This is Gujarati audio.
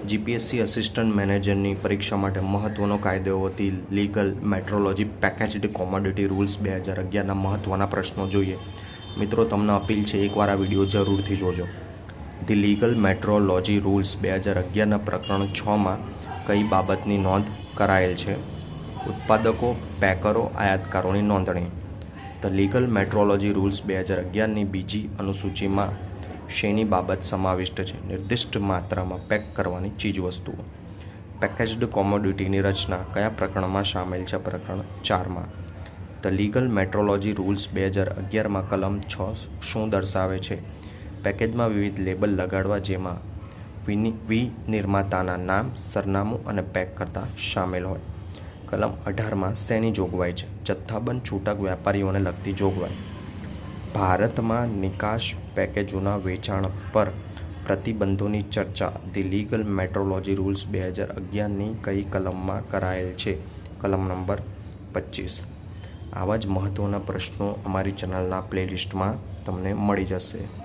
જીપીએસસી અસિસ્ટન્ટ મેનેજરની પરીક્ષા માટે મહત્ત્વનો કાયદો હતી legal metrology packaged commodity rules 2011ના મહત્ત્વના પ્રશ્નો જોઈએ. મિત્રો, તમને અપીલ છે એકવાર આ વિડીયો જરૂરથી જોજો. ધી લીગલ મેટ્રોલોજી રૂલ્સ 2011ના પ્રકરણ 6માં કઈ બાબતની નોંધ કરાયેલ છે? ઉત્પાદકો, પેકરો, આયાતકારોની નોંધણી. ધ લીગલ મેટ્રોલોજી રૂલ્સ 2011ની બીજી અનુસૂચિમાં શેની બાબત સમાવિષ્ટ છે? નિર્દિષ્ટ માત્રામાં પેક કરવાની ચીજવસ્તુઓ. પેકેજ્ડ કોમોડિટીની રચના કયા પ્રકરણમાં સામેલ છે? પ્રકરણ 4માં. ધ લીગલ મેટ્રોલોજી રૂલ્સ 2011માં કલમ 6 શું દર્શાવે છે? પેકેજમાં વિવિધ લેબલ લગાડવા જેમાં વિનિર્માતાના નામ, સરનામું અને પેક કરતા સામેલ હોય. કલમ 18માં શેની જોગવાઈ છે? જથ્થાબંધ છૂટક વેપારીઓને લગતી જોગવાઈ. ભારતમાં નિકાસ પેકેજોના વેચાણ પર પ્રતિબંધોની ચર્ચા ધી લીગલ મેટ્રોલોજી રૂલ્સ 2011ની કઈ કલમમાં કરાયેલ છે? કલમ નંબર 25. આવા જ મહત્ત્વના પ્રશ્નો અમારી ચેનલના પ્લેલિસ્ટમાં તમને મળી જશે.